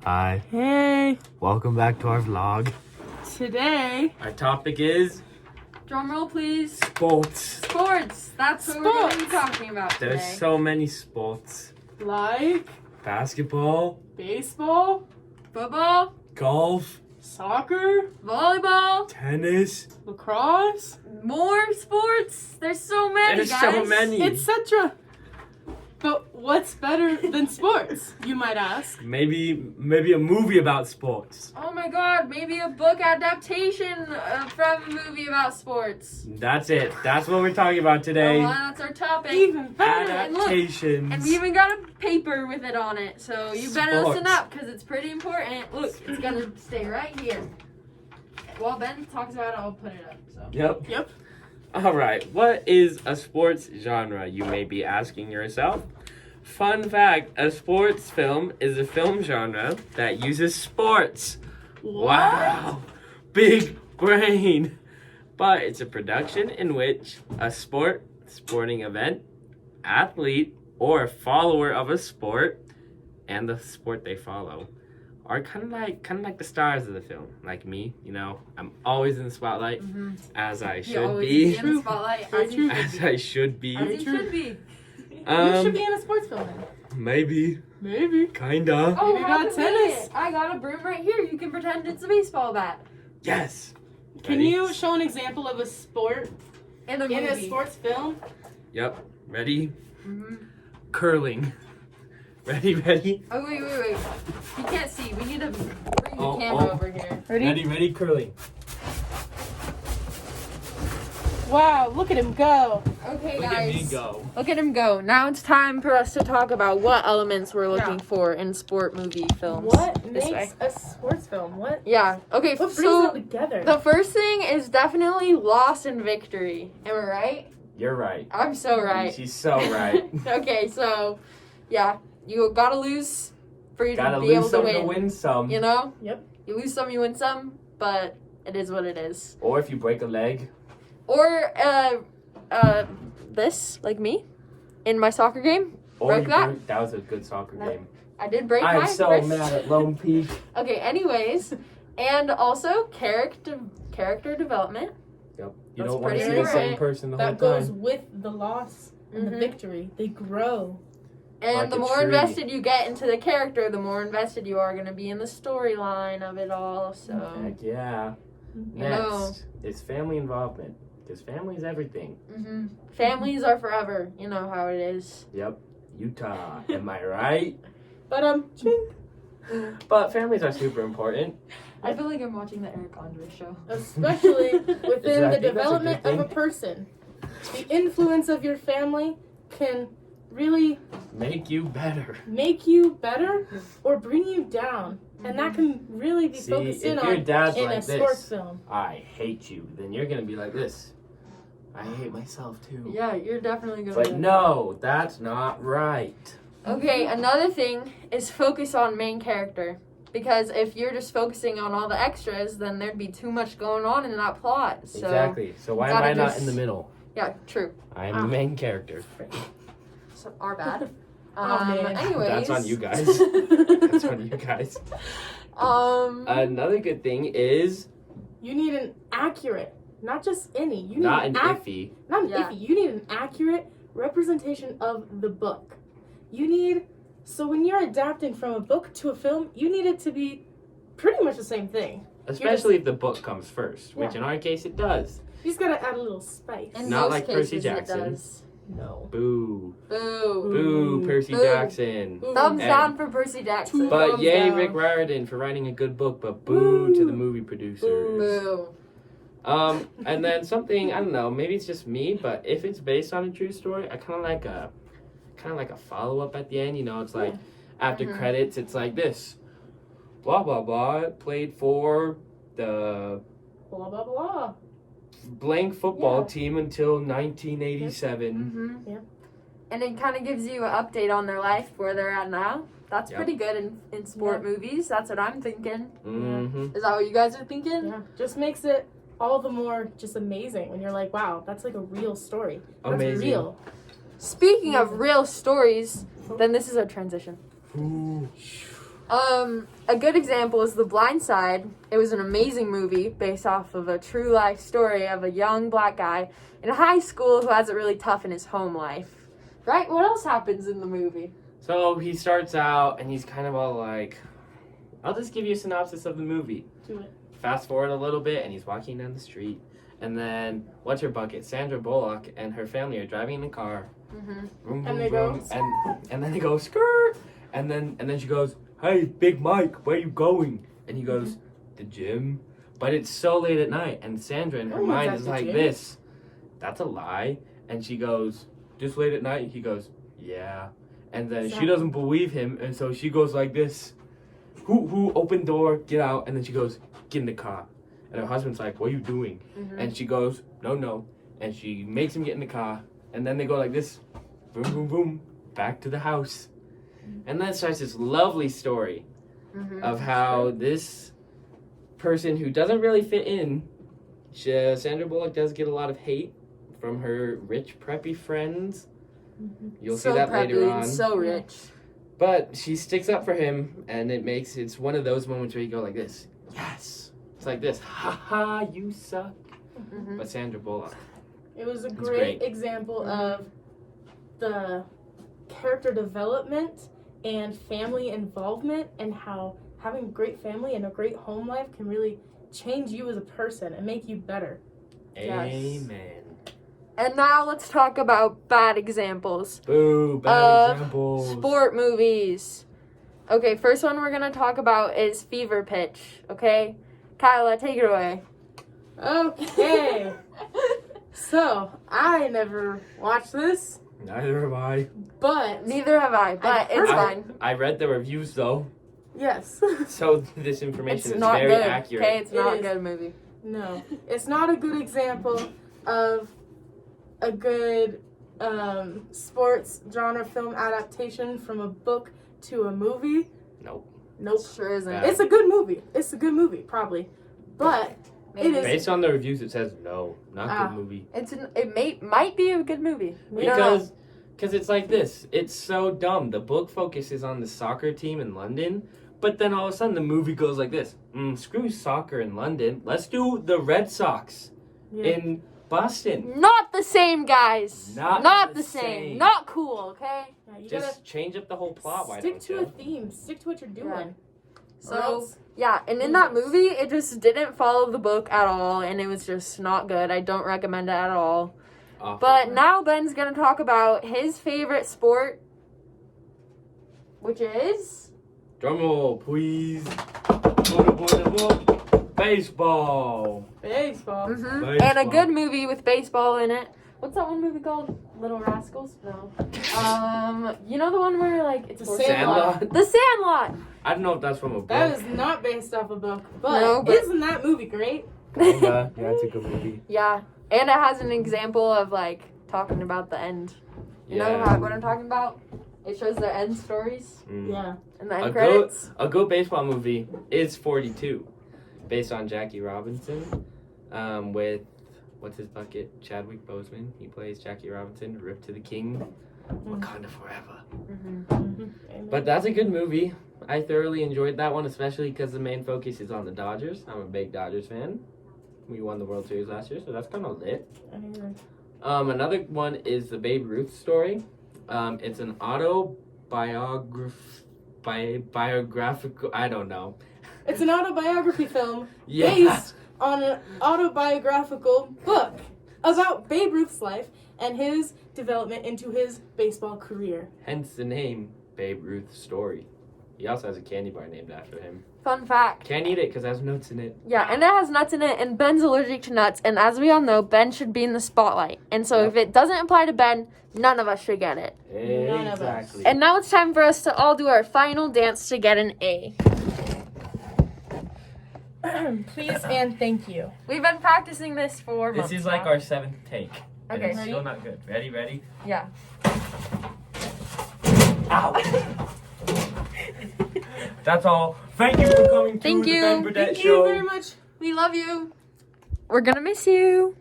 Hi, Hey, welcome back to our vlog. today, Our topic is Drum roll, please. sports. Sports. That's what we're going to be Sports. talking about today. There's so many sports. like Basketball, baseball, Football, golf, soccer, volleyball, tennis. lacrosse, more sports. There's so many, There's guys. so many. etc. But what's better than sports, you might ask? Maybe a movie about sports. Oh my God! Maybe a book adaptation from a movie about sports. That's it. That's what we're talking about today. That's our topic. Even better. And look, Adaptations. and we even got a paper with it on it, so you better listen Sports. up because it's pretty important. Look, it's gonna stay right here. While Ben talks about it, I'll put it up. So. Yep. All right. What is a sports genre? You may be asking yourself. Fun fact, a sports film is a film genre that uses sports. Wow. Big brain. But it's a production in which a sporting event, athlete, or follower of a sport and the sport they follow are kind of like the stars of the film. Like me, I'm always in the spotlight, as I You should always be. in the spotlight. Very As true. you As I should be. As you should be. You should be in a sports film then. Maybe. Maybe. Kinda. Oh, Maybe how not convenient. tennis. I got a broom right here. You can pretend it's a baseball bat. Yes. Can Ready? you show an example of a sport In a movie. in a sports film? Yep. Ready? Mm-hmm. Curling. Ready? Oh, wait. You can't see. We need to bring Oh, the camera oh. over here. Ready, curling. Wow, look at him go. Okay, Look guys. at me go. Look at him go. Now it's time for us to talk about what elements we're looking for in sport movie films. What This way. makes a sports film? What Yeah. Okay, brings it so all together? the first thing is definitely loss and victory. Am I right? You're right. I'm so right. She's so right. Okay, so yeah, you gotta lose for you Gotta to be lose able to some win. to win some. You know? Yep. You lose some, you win some, but it is what it is. Or if you break a leg. Or this, like me, in my soccer game. Or Broke you that? break, that was a good soccer No. game. I did break I'm my so wrist. mad at Lone Peak. Okay, anyways, and also character development. Yep. You That's don't want to pretty see the same right. person the whole That goes time. with the loss and the Mhm. victory. They grow. And Like the a more tree. invested you get into the character, the more invested you are going to be in the storyline of it all. So, Heck yeah. you know, Next is family involvement. Because family is everything. families are forever. You know how it is. Yep. Utah. Am I right? But ching. But families are super important. I feel like I'm watching the Eric Andre show. Especially within That's the a good development of a thing. person. The influence of your family can really Make you better. make you better or bring you down. And that can really be See, focused if in your on dad's in like a sports this, film. I hate you, then you're gonna be like this. I hate myself too. Yeah, you're definitely going But no, that's not right. Okay, another thing is focus on main character. Because if you're just focusing on all the extras, then there'd be too much going on in that plot. So, Exactly. So why am gotta I not just- in the middle? Yeah, true. I am the main character. So, our bad. Oh, man. Anyways. That's on you guys. That's on you guys. Another good thing is You need an accurate, not just any. You need not an an iffy. Not an Yeah. iffy. You need an accurate representation of the book. You need, so when you're adapting from a book to a film, you need it to be pretty much the same thing. Especially if the book comes first, which Yeah. in our case it does. You just gotta add a little spice. In Not most like cases, Percy Jackson. It does. No. Boo. Boo. Boo, Percy Boo. Jackson. Thumbs And- down for Percy Jackson. But Thumbs yay, down. Rick Riordan for writing a good book, but boo to the movie producers. Boo. And then something, I don't know, maybe it's just me, but if it's based on a true story, I kind of like a follow-up at the end, it's like after Mhm. credits, it's like this. Blah, blah, blah, played for the Blah, blah, blah. blank football Yeah. team until 1987. Mm-hmm. Yeah. And it kind of gives you an update on their life, where they're at now. That's Yep. pretty good in sport movies. That's what I'm thinking. Mm-hmm. Is that what you guys are thinking? Yeah. Just makes it all the more just amazing when you're like, wow, that's like a real story. That's Amazing. real. Speaking of real stories, then this is a transition. Ooh. A good example is The Blind Side. It was an amazing movie based off of a true life story of a young black guy in high school who has it really tough in his home life. Right? What else happens in the movie? So he starts out and he's kind of all like, I'll just give you a synopsis of the movie. Do it. Fast forward a little bit and he's walking down the street. And then, what's her bucket? Sandra Bullock and her family are driving in the car. Mm-hmm. Vroom, And vroom, they vroom, go, and then they go skirt. And then she goes, hey, Big Mike, where you going? And he goes, the gym. But it's so late at night, and Sandra in her Oh, mind that's is the like gym? this. That's a lie. And she goes, just late at night? He goes, yeah. And then she Exactly. doesn't believe him, and so she goes like this. Who, open door, get out. And then she goes, get in the car. And her husband's like, what are you doing? Mm-hmm. And she goes, no. And she makes him get in the car. And then they go like this. Boom, boom, boom. Back to the house. And then starts this lovely story Mm-hmm. of how this person who doesn't really fit in, Sandra Bullock does get a lot of hate from her rich, preppy friends. You'll so see that preppy later and on. so rich. But she sticks up for him, and it's one of those moments where you go like this. Yes. It's like this. Ha ha, you suck. Mm-hmm. But Sandra Bullock. It was a It's great great. example Mhm. of the character development and family involvement, and how having a great family and a great home life can really change you as a person and make you better. Yes. Amen. And now let's talk about bad examples. Boo, bad examples. Sport movies. Okay, first one we're gonna talk about is Fever Pitch. Okay, Kyla, take it away. Okay. So, I never watched this, Neither have I. but Neither have I, but it's heard- fine. I read the reviews though, yes. so this information It's is not very good. accurate. Okay, it's It not is. a good movie. No, it's not a good example of a good sports genre film adaptation from a book to a movie. Nope. Nope. Sure isn't. Bad. It's a good movie. It's a good movie, probably. But Maybe. it is- Based on the reviews, it says no, not Ah. good movie. Might be a good movie. We don't know. Because it's like this. It's so dumb. The book focuses on the soccer team in London, but then all of a sudden the movie goes like this. Screw soccer in London. Let's do the Red Sox yeah. in Boston. Not the same, guys. Not the the same. same. Not cool. Okay. Yeah, you Just change up the whole plot. Why stick don't to you? a theme. Stick to what you're doing. So Or else- yeah, and in that movie, it just didn't follow the book at all, and it was just not good. I don't recommend it at all. Awful. But now Ben's gonna talk about his favorite sport, which is Drum roll, please. Baseball. baseball. and a good movie with baseball in it. What's that one movie called? Little Rascals? No. You know the one where like it's The horses? Sandlot. Sandlot. The Sandlot. I don't know if that's from a book. That is not based off a book, but, No, but- isn't that movie great? Yeah, it's a good movie. Yeah, and it has an example of like talking about the end. You know what I'm talking about? It shows their end stories Mm. Yeah. and the end A credits. A good baseball movie is 42, based on Jackie Robinson, with what's his bucket? Chadwick Boseman. He plays Jackie Robinson. Rip to the King. Wakanda forever. Mm-hmm. But that's a good movie. I thoroughly enjoyed that one, especially because the main focus is on the Dodgers. I'm a big Dodgers fan. We won the World Series last year, so that's kind of lit. Another one is the Babe Ruth story. It's an biographical. I don't know. It's an autobiography film Yeah. based on an autobiographical book about Babe Ruth's life and his development into his baseball career. Hence the name Babe Ruth Story. He also has a candy bar named after him. Fun fact. Can't eat it because it has nuts in it. Yeah, and it has nuts in it, and Ben's allergic to nuts, and as we all know, Ben should be in the spotlight. And so if it doesn't apply to Ben, none of us should get it. None of us. Exactly. And now it's time for us to all do our final dance to get an A. Please and thank you. We've been practicing this for months This is like now. our 7th take. And Okay. it's still not good. Ready? Yeah. Ow! That's all. Thank you for coming Thank to you. the Ben Burdett Thank Show. you very much. We love you. We're gonna miss you.